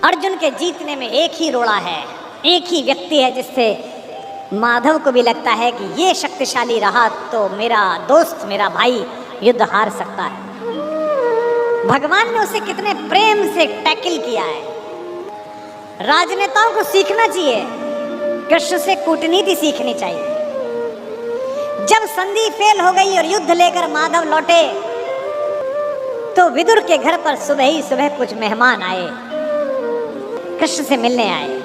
अर्जुन के जीतने में एक ही रोड़ा है, एक ही व्यक्ति है जिससे माधव को भी लगता है कि ये शक्तिशाली रहा तो मेरा दोस्त, मेरा भाई युद्ध हार सकता है। भगवान ने उसे कितने प्रेम से टैकल किया है। राजनेताओं को सीखना चाहिए, कृष्ण से कूटनीति सीखनी चाहिए। जब संधि फेल हो गई और युद्ध लेकर माधव लौटे तो विदुर के घर पर सुबह ही सुबह कुछ मेहमान आए, कृष्ण से मिलने आए।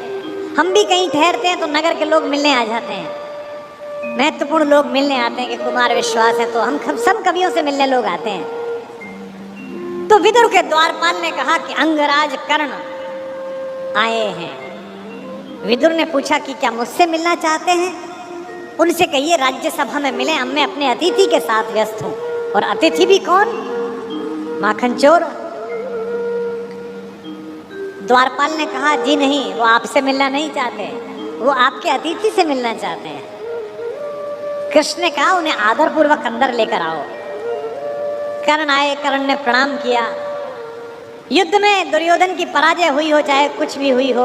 हम भी कहीं ठहरते हैं तो नगर के लोग मिलने आ जाते हैं, महत्वपूर्ण लोग मिलने आते हैं कि कुमार विश्वास है तो हम सब कवियों से मिलने लोग आते हैं। तो विदुर के द्वारपाल ने कहा कि अंगराज कर्ण आए हैं। विदुर ने पूछा कि क्या मुझसे मिलना चाहते हैं? उनसे कहिए राज्यसभा में मिले, मैं अपने अतिथि के साथ व्यस्त हूं। और अतिथि भी कौन? माखन चोर। द्वारपाल ने कहा जी नहीं, वो आपसे मिलना नहीं चाहते, वो आपके अतिथि से मिलना चाहते हैं। कृष्ण ने कहा उन्हें आदरपूर्वक अंदर लेकर आओ। कर्ण आए, कर्ण ने प्रणाम किया। युद्ध में दुर्योधन की पराजय हुई हो चाहे कुछ भी हुई हो,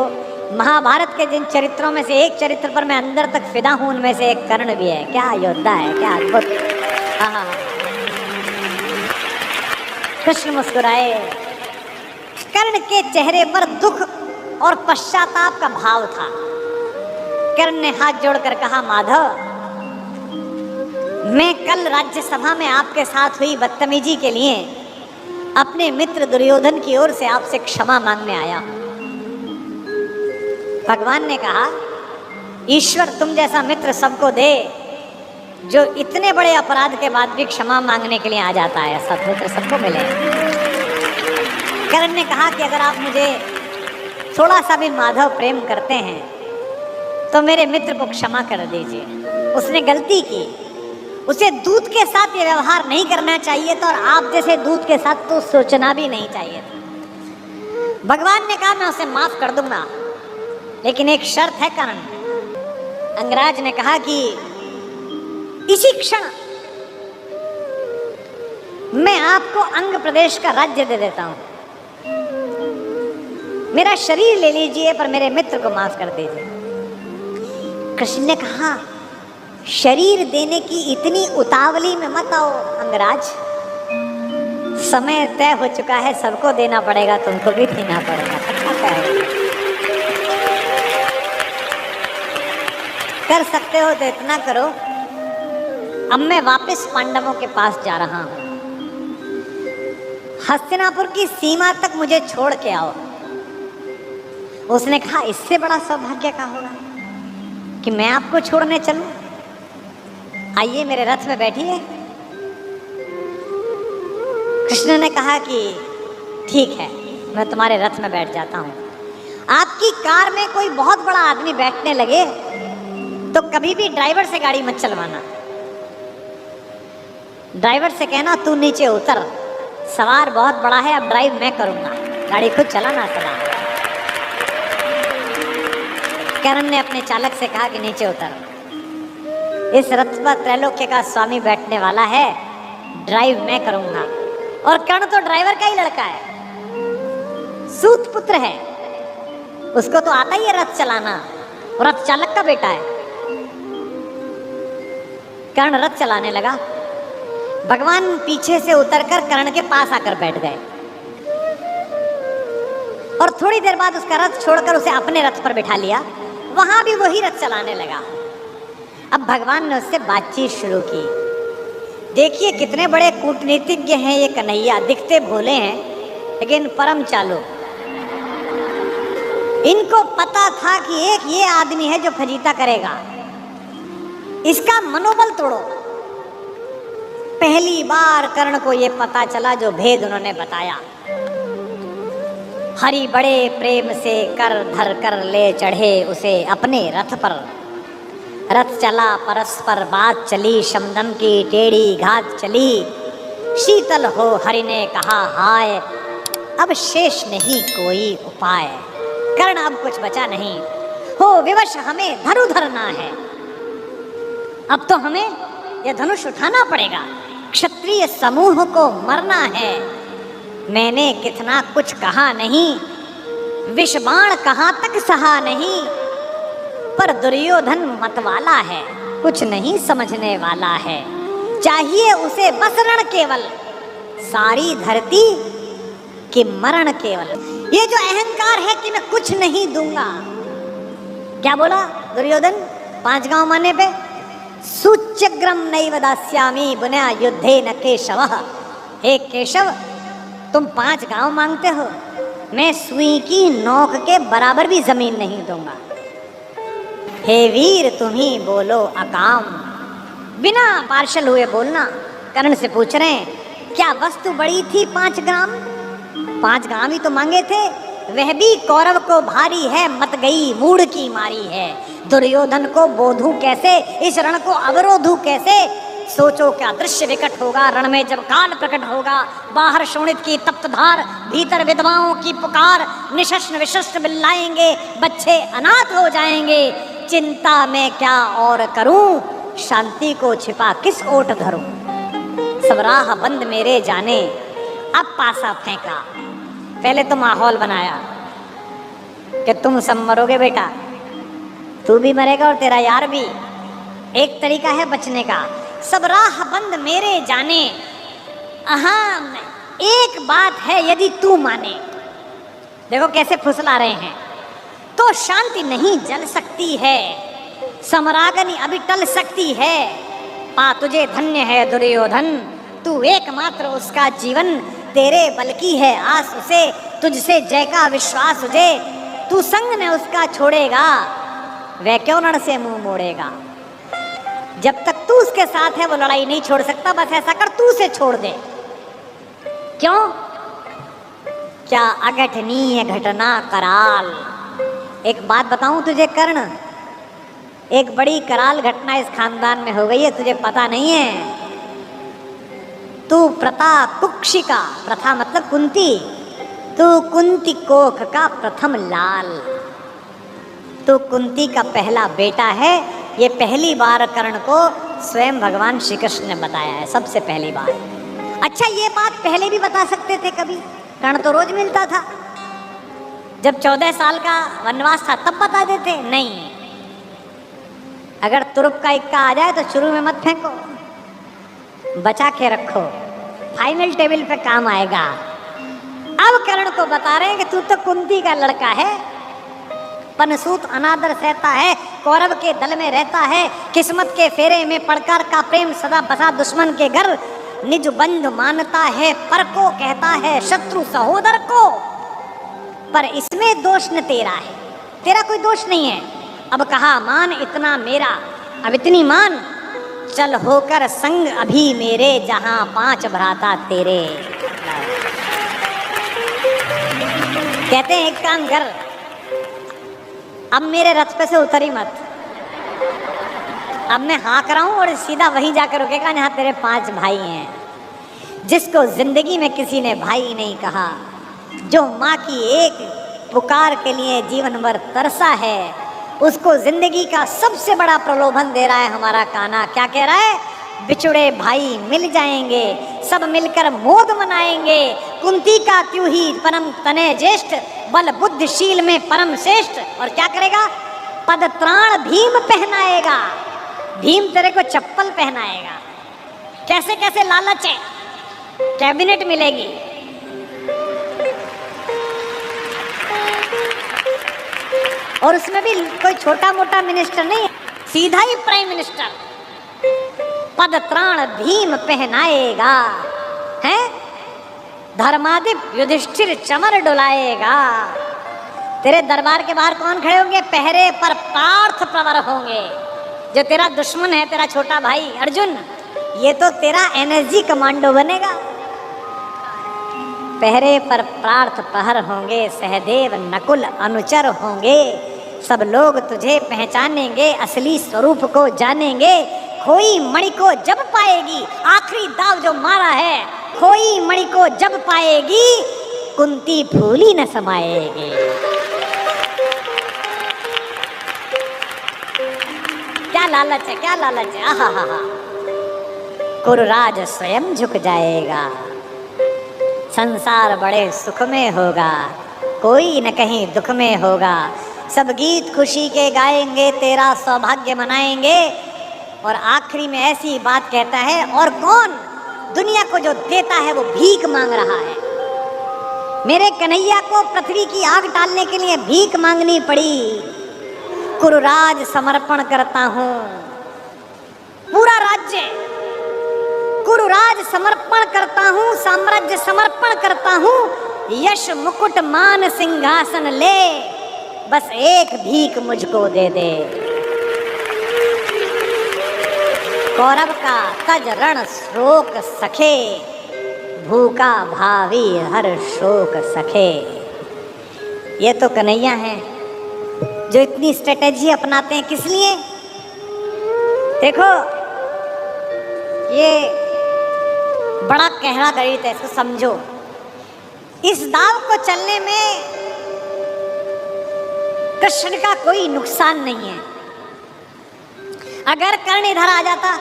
महाभारत के जिन चरित्रों में से एक चरित्र पर मैं अंदर तक फिदा हूं उनमें से एक कर्ण भी है। क्या योद्धा है, क्या अद्भुत। कृष्ण मुस्कुराए। कर्ण के चेहरे पर दुख और पश्चाताप का भाव था। कर्ण ने हाथ जोड़कर कहा माधव, मैं कल राज्यसभा में आपके साथ हुई बदतमीजी के लिए अपने मित्र दुर्योधन की ओर से आपसे क्षमा मांगने आया। भगवान ने कहा ईश्वर तुम जैसा मित्र सबको दे जो इतने बड़े अपराध के बाद भी क्षमा मांगने के लिए आ जाता है। सब मित्र सबको मिले। कर्ण ने कहा कि अगर आप मुझे थोड़ा सा भी माधव प्रेम करते हैं तो मेरे मित्र को क्षमा कर दीजिए। उसने गलती की, उसे दूत के साथ ये व्यवहार नहीं करना चाहिए था और आप जैसे दूत के साथ तो सोचना भी नहीं चाहिए था। भगवान ने कहा मैं उसे माफ कर दूंगा, लेकिन एक शर्त है कर्ण। अंगराज ने कहा कि इसी क्षण मैं आपको अंग प्रदेश का राज्य दे देता हूं। मेरा शरीर ले लीजिए पर मेरे मित्र को माफ कर दीजिए। कृष्ण ने कहा शरीर देने की इतनी उतावली में मत आओ अंगराज, समय तय हो चुका है, सबको देना पड़ेगा, तुमको भी देना पड़ेगा। कर सकते हो तो इतना करो, अब मैं वापस पांडवों के पास जा रहा हूं, हस्तिनापुर की सीमा तक मुझे छोड़ के आओ। उसने कहा इससे बड़ा सौभाग्य का होगा कि मैं आपको छोड़ने चलूं। आइए मेरे रथ में बैठिए। कृष्ण ने कहा कि ठीक है, मैं तुम्हारे रथ में बैठ जाता हूं। आपकी कार में कोई बहुत बड़ा आदमी बैठने लगे तो कभी भी ड्राइवर से गाड़ी मत चलवाना। ड्राइवर से कहना तू नीचे उतर, सवार बहुत बड़ा है, अब ड्राइव मैं करूंगा, गाड़ी खुद चलाना चला। कर्ण ने अपने चालक से कहा कि नीचे उतर, इस रथ पर त्रैलोक्य का स्वामी बैठने वाला है, ड्राइव मैं करूंगा। और कर्ण तो ड्राइवर का ही लड़का है, सूत पुत्र है, उसको तो आता ही है रथ चलाना, और रथ चालक का बेटा है। कर्ण रथ चलाने लगा। भगवान पीछे से उतरकर कर्ण के पास आकर बैठ गए और थोड़ी देर बाद उसका रथ छोड़कर उसे अपने रथ पर बिठा लिया। वहां भी वही रथ चलाने लगा। अब भगवान ने उससे बातचीत शुरू की। देखिए कितने बड़े कूटनीतिज्ञ हैं ये कन्हैया, दिखते भोले हैं लेकिन परम चालू। इनको पता था कि एक ये आदमी है जो फजीता करेगा, इसका मनोबल तोड़ो। पहली बार कर्ण को ये पता चला जो भेद उन्होंने बताया। हरि बड़े प्रेम से कर धर कर ले चढ़े उसे अपने रथ पर। रथ चला परस्पर बात चली, शमदम की टेढ़ी घात चली। शीतल हो हरि ने कहा हाय, अब शेष नहीं कोई उपाय। कर्ण अब कुछ बचा नहीं, हो विवश हमें धनु धरना है। अब तो हमें यह धनुष उठाना पड़ेगा, क्षत्रिय समूह को मरना है। मैंने कितना कुछ कहा नहीं, विषबाण कहाँ तक सहा नहीं, पर दुर्योधन मतवाला है, कुछ नहीं समझने वाला है। चाहिए उसे बस रण केवल, सारी धरती कि मरण केवल। ये जो अहंकार है कि मैं कुछ नहीं दूंगा, क्या बोला दुर्योधन 5 गांव माने पे? सूच्यग्रम नैव दास्यामि बुनया युद्धे न केशवः। हे केशव, तुम 5 गांव मांगते हो, मैं सुई की नोक के बराबर भी जमीन नहीं दूंगा। हे वीर तुम ही बोलो अकाम। बिना पार्शल हुए बोलना। कर्ण से पूछ रहे हैं, क्या वस्तु बड़ी थी 5 ग्राम? 5 ग्राम ही तो मांगे थे, वह भी कौरव को भारी है, मत गई मूड की मारी है। दुर्योधन को बोधू कैसे, इस रण को अवरोधू कैसे? सोचो क्या दृश्य विकट होगा रण में जब काल प्रकट होगा। बाहर शोणित की तप्त धार, भीतर विधवाओं की पुकार, निशस्त्र विशस्त्र बिल्लाएंगे, बच्चे अनाथ हो जाएंगे। चिंता मैं क्या और करूं, शांति को छिपा किस ओट धरूं। सब राह बंद मेरे जाने, अब पासा फेंका। पहले तो माहौल बनाया कि तुम सब मरोगे बेटा, तू भी मरेगा और तेरा यार भी। एक तरीका है बचने का, सब राह बंद मेरे जाने। हाँ, एक बात है यदि तू माने, देखो कैसे फुसला रहे हैं, तो शांति नहीं जल सकती है, समरागनी अभी टल सकती है। पा तुझे धन्य है दुर्योधन, तू एकमात्र उसका जीवन, तेरे बल की है आस उसे, तुझसे जय का विश्वास उसे। तू संग न उसका छोड़ेगा, वह क्यों रण से मुंह मोड़ेगा। जब तक तू उसके साथ है वो लड़ाई नहीं छोड़ सकता। बस ऐसा कर, तू उसे छोड़ दे। क्यों? क्या अघटनीय घटना कराल। एक बात बताऊं तुझे कर्ण, एक बड़ी कराल घटना इस खानदान में हो गई है, तुझे पता नहीं है। तू प्रता कुक्षिका, प्रथा मतलब कुंती, तू कुंती कोख का प्रथम लाल, तू कुंती का पहला बेटा है। ये पहली बार कर्ण को स्वयं भगवान श्री कृष्ण ने बताया है, सबसे पहली बार। अच्छा, ये बात पहले भी बता सकते थे कभी, कर्ण तो रोज मिलता था। जब 14 साल का वनवास था तब बता देते, नहीं। अगर तुरुप का इक्का आ जाए तो शुरू में मत फेंको, बचा के रखो, फाइनल टेबल पे काम आएगा। अब कर्ण को बता रहे हैं कि तू तो कुंती का लड़का है, पनसूत अनादर सहता है, कौरव के दल में रहता है, किस्मत के फेरे में पड़कर का प्रेम सदा बसा दुश्मन के घर, निज बंधु मानता है, पर को कहता है शत्रु सहोदर को। पर इसमें दोष न तेरा है, तेरा कोई दोष नहीं है। अब कहा मान इतना मेरा, अब इतनी मान, चल होकर संग अभी मेरे, जहां 5 भ्राता तेरे। कहते हैं एक काम कर, अब मेरे रथ पे से उतरी मत, अब मैं हाँक रहा हूं और सीधा वहीं जाकर रुकेगा जहां तेरे 5 भाई हैं। जिसको जिंदगी में किसी ने भाई नहीं कहा, जो माँ की एक पुकार के लिए जीवन भर तरसा है, उसको जिंदगी का सबसे बड़ा प्रलोभन दे रहा है हमारा कान्हा। क्या कह रहा है? बिछुड़े भाई मिल जाएंगे, सब मिलकर मोद मनाएंगे। कुंती का क्यों ही परम तने ज्येष्ठ, बल बुद्धिशील में परम श्रेष्ठ। और क्या करेगा? पद त्राण भीम पहनाएगा, भीम तेरे को चप्पल पहनाएगा। कैसे कैसे लालच है, कैबिनेट मिलेगी, और उसमें भी कोई छोटा मोटा मिनिस्टर नहीं, सीधा ही प्राइम मिनिस्टर। पद त्राण भीम पहनाएगा, हैं? धर्माधिप युधिष्ठिर चमर डुलाएगा। तेरे दरबार के बाहर कौन खड़े होंगे? पहरे पर पार्थ प्रवर होंगे। जो तेरा दुश्मन है, तेरा छोटा भाई अर्जुन, ये तो तेरा एनर्जी कमांडो बनेगा। पहरे पर पार्थ प्रहर होंगे, सहदेव नकुल अनुचर होंगे। सब लोग तुझे पहचानेंगे, असली स्वरूप को जानेंगे। खोई मणि को जब पाएगी, आखिरी दाव जो मारा है, खोई मणि को जब पाएगी, कुंती फूली न समाएगी। क्या लालच है, क्या लालच है। आहा हा हा। कुरुराज स्वयं झुक जाएगा, संसार बड़े सुख में होगा। कोई न कहीं दुख में होगा। सब गीत खुशी के गाएंगे, तेरा सौभाग्य मनाएंगे। और आखिरी में ऐसी बात कहता है, और कौन दुनिया को जो देता है वो भीख मांग रहा है। मेरे कन्हैया को पृथ्वी की आग डालने के लिए भीख मांगनी पड़ी। कुरुराज समर्पण करता हूं, पूरा राज्य कुरुराज समर्पण करता हूं, साम्राज्य समर्पण करता हूं, यश मुकुट मान सिंहासन ले, बस एक भीख मुझको दे दे। कौरव का तज रण शोक सखे, भूखा भावी हर शोक सखे। ये तो कन्हैया हैं जो इतनी स्ट्रेटेजी अपनाते हैं। किस लिए? देखो, ये बड़ा गहरा गणित है, इसको समझो। इस दाव को चलने में कृष्ण का कोई नुकसान नहीं है। अगर कर्ण इधर आ जाता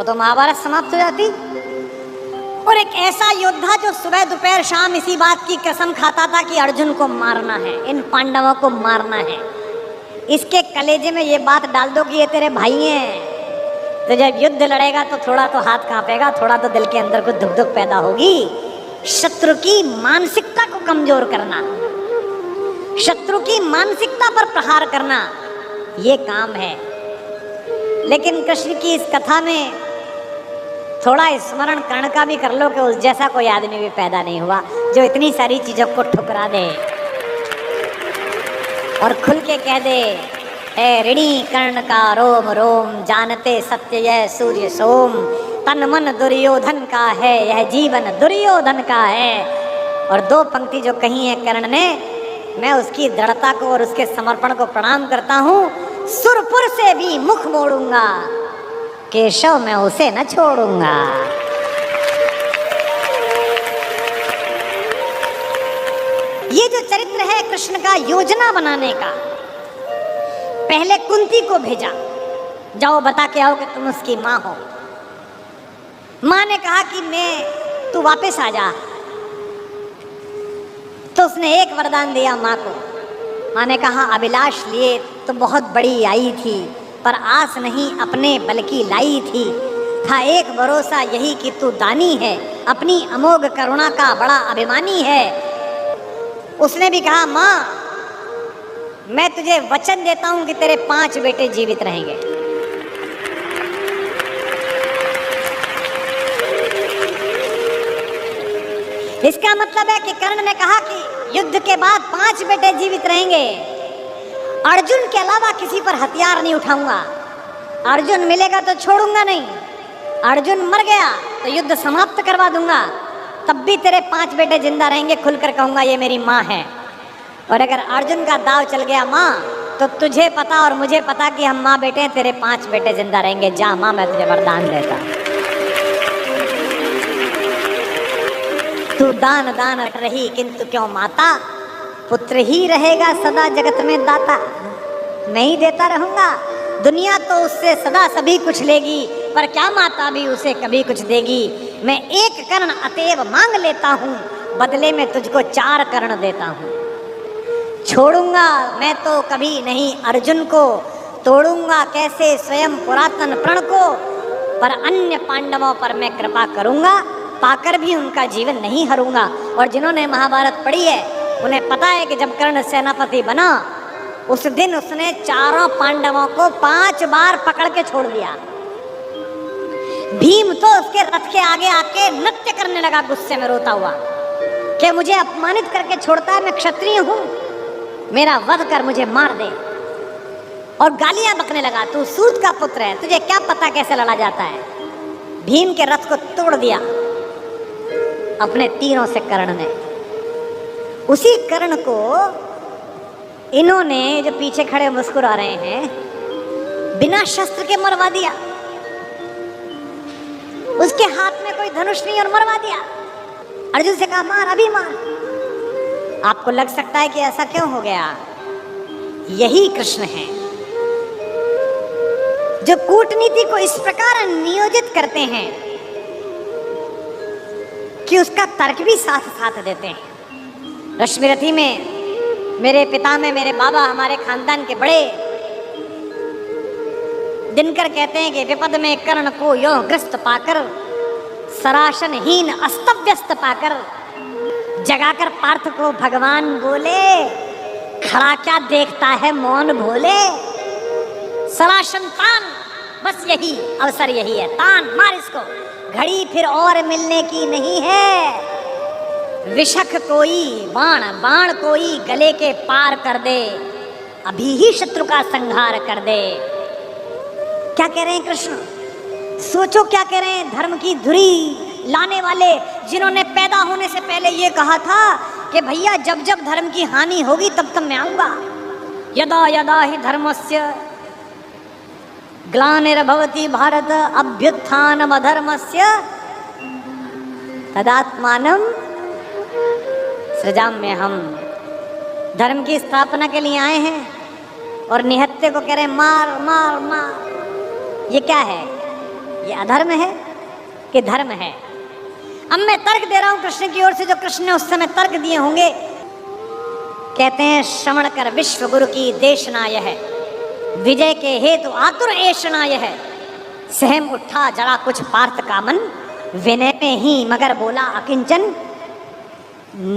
तो महाभारत समाप्त हो जाती। और एक ऐसा योद्धा जो सुबह दोपहर शाम इसी बात की कसम खाता था कि अर्जुन को मारना है, इन पांडवों को मारना है, इसके कलेजे में ये बात डाल दो कि ये तेरे भाई हैं, तो जब युद्ध लड़ेगा तो थोड़ा तो हाथ कांपेगा, थोड़ा तो दिल के अंदर कुछ धुक धुक पैदा होगी। शत्रु की मानसिकता को कमजोर करना, शत्रु की मानसिकता पर प्रहार करना, ये काम है। लेकिन कृष्ण की इस कथा में थोड़ा स्मरण कर्ण का भी कर लो कि उस जैसा कोई आदमी भी पैदा नहीं हुआ जो इतनी सारी चीजों को ठुकरा दे और खुल के कह दे, है ऋणी कर्ण का रोम रोम, जानते सत्य यह सूर्य सोम, तन मन दुर्योधन का है, यह जीवन दुर्योधन का है। और दो पंक्ति जो कही है कर्ण ने, मैं उसकी दृढ़ता को और उसके समर्पण को प्रणाम करता हूँ। सुरपुर से भी मुख मोड़ूंगा, केशव मैं उसे न छोड़ूंगा। ये जो चरित्र है कृष्ण का योजना बनाने का, पहले कुंती को भेजा, जाओ बता के आओ कि तुम उसकी माँ हो। माँ ने कहा कि तू वापस आ जा, तो उसने एक वरदान दिया माँ को। माँ ने कहा, अभिलाष लिए तो बहुत बड़ी आई थी, पर आस नहीं अपने बल की लाई थी। था एक भरोसा यही कि तू दानी है, अपनी अमोघ करुणा का बड़ा अभिमानी है। उसने भी कहा, माँ मैं तुझे वचन देता हूं कि तेरे 5 बेटे जीवित रहेंगे। इसका मतलब है कि कर्ण ने कहा कि युद्ध के बाद 5 बेटे जीवित रहेंगे। अर्जुन के अलावा किसी पर हथियार नहीं उठाऊंगा। अर्जुन मिलेगा तो छोड़ूंगा नहीं, अर्जुन मर गया तो युद्ध समाप्त करवा दूंगा, तब भी तेरे 5 बेटे जिंदा रहेंगे। खुलकर कहूंगा ये मेरी माँ है। और अगर अर्जुन का दाव चल गया माँ, तो तुझे पता और मुझे पता कि हम माँ बेटे हैं, तेरे 5 बेटे जिंदा रहेंगे। जा माँ, मैं तुझे वरदान देता। तू दान दान रही किंतु क्यों माता, पुत्र ही रहेगा सदा जगत में दाता। नहीं देता रहूंगा, दुनिया तो उससे सदा सभी कुछ लेगी, पर क्या माता भी उसे कभी कुछ देगी। मैं एक कर्ण अतएव मांग लेता हूँ, बदले में तुझको 4 कर्ण देता हूँ। छोड़ूंगा मैं तो कभी नहीं अर्जुन को, तोड़ूंगा कैसे स्वयं पुरातन प्रण को, पर अन्य पांडवों पर मैं कृपा करूंगा, पाकर भी उनका जीवन नहीं हरूंगा। और जिन्होंने महाभारत पढ़ी है उन्हें पता है कि जब कर्ण सेनापति बना, उस दिन उसने 4 पांडवों को 5 बार पकड़ के छोड़ दिया। भीम तो उसके रथ के आगे आके नृत्य करने लगा, गुस्से में रोता हुआ कि मुझे अपमानित करके छोड़ता है, मैं क्षत्रिय हूं, मेरा वध कर मुझे मार दे। और गालियां बकने लगा, तू सूत का पुत्र है, तुझे क्या पता कैसे लड़ा जाता है। भीम के रथ को तोड़ दिया अपने तीरों से कर्ण ने। उसी कर्ण को इन्होंने, जो पीछे खड़े मुस्कुरा रहे हैं, बिना शस्त्र के मरवा दिया। उसके हाथ में कोई धनुष नहीं और मरवा दिया। अर्जुन से कहा, मार, अभी मार। आपको लग सकता है कि ऐसा क्यों हो गया? यही कृष्ण है जो कूटनीति को इस प्रकार नियोजित करते हैं कि उसका तर्क भी साथ साथ देते हैं। रश्मिरथी में मेरे पिता में मेरे बाबा हमारे खानदान के बड़े दिनकर कहते हैं कि विपद में कर्ण को यो ग्रस्त पाकर सराशनहीन अस्तव्यस्त पाकर जगाकर पार्थ को भगवान बोले, खड़ा क्या देखता है मौन भोले। सराशन तान, बस यही अवसर यही है, तान मार इसको, घड़ी फिर और मिलने की नहीं है। विषख कोई बाण, बाण कोई गले के पार कर दे, अभी ही शत्रु का संहार कर दे। क्या कह रहे हैं कृष्ण? सोचो क्या कह रहे हैं। धर्म की धुरी लाने वाले, जिन्होंने पैदा होने से पहले ये कहा था कि भैया जब जब धर्म की हानि होगी तब तब मैं आऊंगा। यदा यदा ही धर्मस्य ग्लानिर्भवति भारत अभ्युत्थानम अधर्मस्य तदात्मानं सृजाम्य। हम धर्म की स्थापना के लिए आए हैं और निहत्थे को कह रहे हैं मार मार मार। ये क्या है? ये अधर्म है कि धर्म है? अब मैं तर्क दे रहा हूं कृष्ण की ओर से, जो कृष्ण ने उस समय तर्क दिए होंगे। कहते हैं श्रवण कर विश्व गुरु की देशनाय है, विजय के हेतु आतुर ऐशनाय है। सहम उठा जरा कुछ पार्थ कामन, विनय में ही मगर बोला अकिंचन।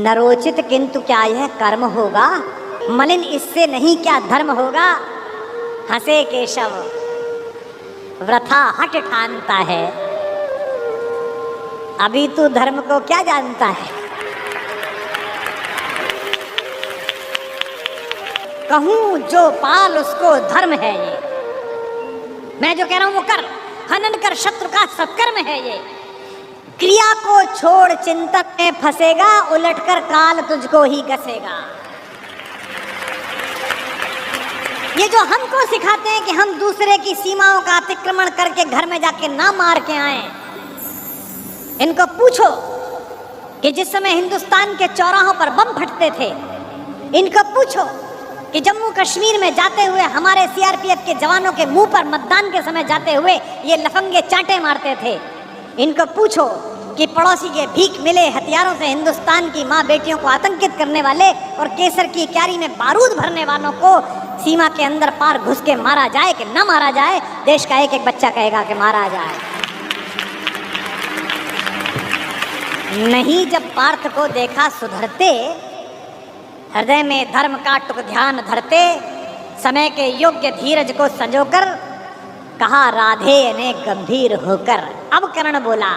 नरोचित किंतु क्या यह कर्म होगा, मलिन इससे नहीं क्या धर्म होगा। हंसे केशव वृथा हट ठानता है, अभी तू धर्म को क्या जानता है। कहूं जो पाल उसको धर्म है ये, मैं जो कह रहा हूं वो कर। हनन कर शत्रु का सत्कर्म है ये। क्रिया को छोड़ चिंतन में फंसेगा, उलटकर काल तुझको ही गसेगा। ये जो हमको सिखाते हैं कि हम दूसरे की सीमाओं का अतिक्रमण करके घर में जाके ना मार के आए, इनको पूछो कि जिस समय हिंदुस्तान के चौराहों पर बम फटते थे, इनको पूछो कि जम्मू कश्मीर में जाते हुए हमारे सीआरपीएफ के जवानों के मुंह पर मतदान के समय जाते हुए ये लफंगे चांटे मारते थे। इनको पूछो कि पड़ोसी के भीख मिले हथियारों से हिंदुस्तान की माँ बेटियों को आतंकित करने वाले और केसर की क्यारी में बारूद भरने वालों को सीमा के अंदर पार घुस के मारा जाए कि न मारा जाए। देश का एक एक बच्चा कहेगा कि मारा जाए। नहीं, जब पार्थ को देखा सुधरते, हृदय में धर्म का टुक ध्यान धरते, समय के योग्य धीरज को संजोकर कहा राधे ने गंभीर होकर। अब कर्ण बोला,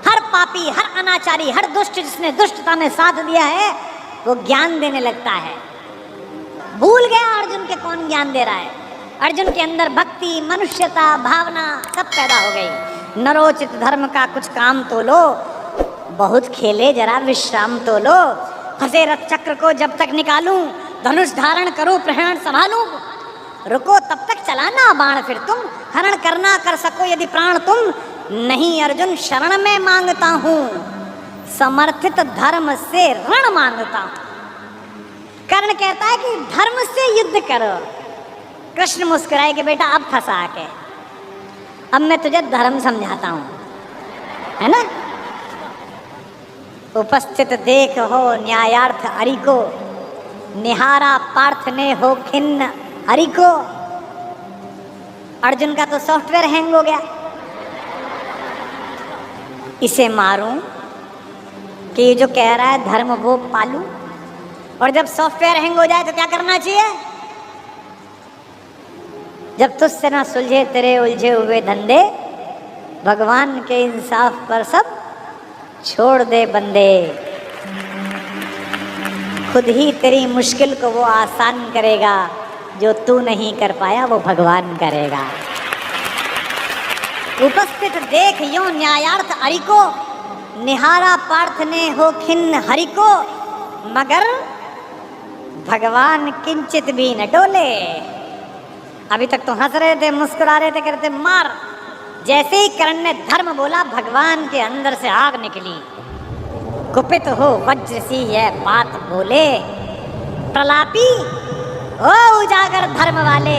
हर पापी, हर अनाचारी, हर दुष्ट जिसने दुष्टता में साथ दिया है वो ज्ञान देने लगता है। भूल गया अर्जुन के कौन ज्ञान दे रहा है। अर्जुन के अंदर भक्ति, मनुष्यता, भावना सब पैदा हो गई। नरोचित धर्म का कुछ काम तो लो, बहुत खेले जरा विश्राम तो लो। फंसे रथ चक्र को जब तक निकालूं, धनुष धारण करूं, प्रहरण संभालूं। रुको तब तक चलाना बाण फिर तुम, हरण करना कर सको यदि प्राण तुम। नहीं अर्जुन शरण में मांगता हूं, समर्थित धर्म से रण मांगता हूं। कर्ण कहता है कि धर्म से युद्ध करो। कृष्ण मुस्कुराए कि बेटा अब फंसा के, अब मैं तुझे धर्म समझाता हूं, है ना। उपस्थित देख हो न्यायार्थ हरि को, निहारा पार्थ ने हो खिन्न हरि को। अर्जुन का तो सॉफ्टवेयर हैंग हो गया। इसे मारूं कि ये जो कह रहा है धर्म वो पालूं। और जब सॉफ्टवेयर हैंग हो जाए तो क्या करना चाहिए? जब तुझसे ना सुलझे तेरे उलझे हुए धंधे, भगवान के इंसाफ पर सब छोड़ दे बंदे। खुद ही तेरी मुश्किल को वो आसान करेगा, जो तू नहीं कर पाया वो भगवान करेगा। उपस्थित देख यो न्यायार्थ हरि को, निहारा पार्थ ने हो खिन्न हरि को। मगर भगवान किंचित भी न डोले। अभी तक तो हंस रहे थे, मुस्कुरा रहे थे, कहते मार। जैसे ही कर्ण ने धर्म बोला, भगवान के अंदर से आग निकली। कुपित हो वज्र सी यह बात बोले, प्रलापी ओ उजागर धर्म वाले,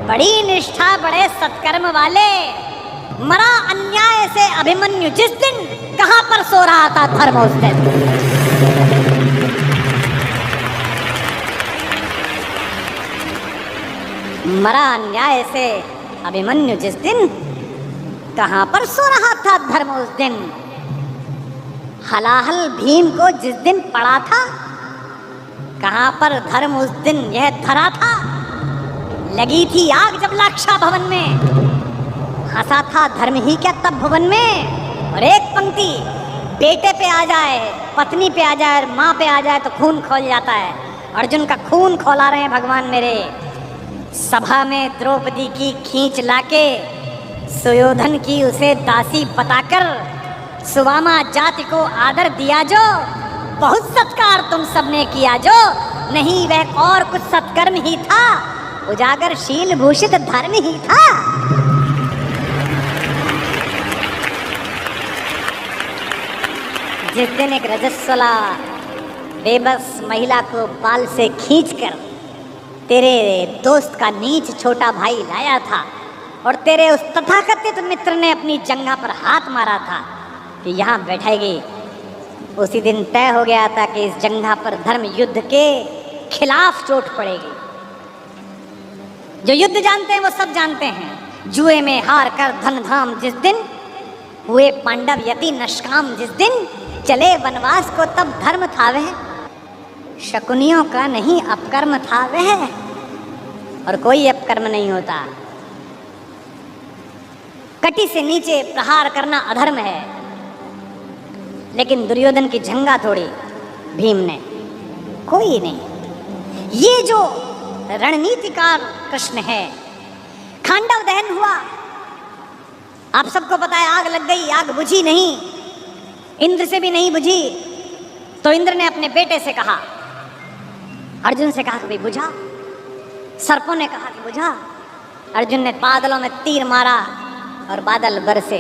बड़ी निष्ठा बड़े सत्कर्म वाले। मरा अन्याय से अभिमन्यु जिस दिन, कहां पर सो रहा था धर्म उस दिन। मरा अन्याय से अभिमन्यु जिस दिन, कहां पर सो रहा था धर्म उस दिन। हलाहल भीम को जिस दिन पड़ा था, कहां पर धर्म उस दिन यह धरा था। लगी थी आग जब लाक्षा भवन में, हंसा था धर्म ही क्या तब भुवन में। और एक पंक्ति, बेटे पे आ जाए, पत्नी पे आ जाए, माँ पे आ जाए तो खून खौल जाता है। अर्जुन का खून खौला रहे हैं भगवान मेरे। सभा में द्रौपदी की खींच लाके, सुयोधन की उसे दासी बताकर, सुवामा जाति को आदर दिया जो, बहुत सत्कार तुम सबने किया जो। नहीं वह और कुछ सत्कर्म ही था, उजागर शील भूषित धर्म ही था। जिस दिन एक रजस्वला बेबस महिला को बाल से खींचकर तेरे दोस्त का नीच छोटा भाई लाया था, और तेरे उस तथाकथित मित्र ने अपनी जंघा पर हाथ मारा था कि यहाँ बैठेगी, उसी दिन तय हो गया था कि इस जंघा पर धर्म युद्ध के खिलाफ चोट पड़ेगी। जो युद्ध जानते हैं वो सब जानते हैं। जुए में हार कर धन धाम जिस दिन, हुए पांडव यति नष्काम जिस दिन, चले वनवास को तब धर्म था वह, शकुनियों का नहीं अपकर्म था वह। और कोई अपकर्म नहीं होता। कटी से नीचे प्रहार करना अधर्म है, लेकिन दुर्योधन की जंघा तोड़ी भीम ने, कोई नहीं। ये जो रणनीतिकार कृष्ण है। खांडव दहन हुआ, आप सबको पता है, आग लग गई, आग बुझी नहीं, इंद्र से भी नहीं बुझी। तो इंद्र ने अपने बेटे से कहा, अर्जुन से कहा कि भाई बुझा। सर्पों ने कहा कि बुझा। अर्जुन ने बादलों में तीर मारा और बादल बरसे।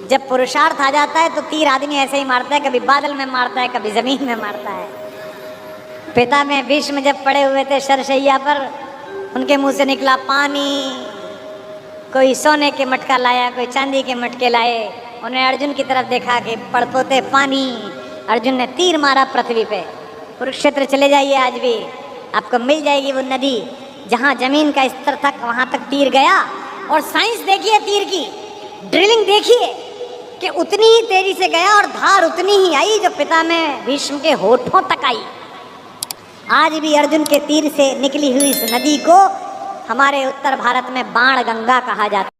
जब पुरुषार्थ आ जाता है तो तीर आदमी ऐसे ही मारता है, कभी बादल में मारता है, कभी जमीन में मारता है। पिता में भीष्म जब पड़े हुए थे शरशैया पर, उनके मुंह से निकला पानी। कोई सोने के मटका लाया, कोई चांदी के मटके लाए। उन्हें अर्जुन की तरफ देखा कि पड़पोते पानी। अर्जुन ने तीर मारा पृथ्वी पे। कुरुक्षेत्र चले जाइए, आज भी आपको मिल जाएगी वो नदी जहाँ जमीन का स्तर तक, वहाँ तक तीर गया। और साइंस देखिए तीर की, ड्रिलिंग देखिए कि उतनी ही तेजी से गया और धार उतनी ही आई जो पिता में भीष्म के होठों तक आई। आज भी अर्जुन के तीर से निकली हुई इस नदी को हमारे उत्तर भारत में बाण गंगा कहा जाता है।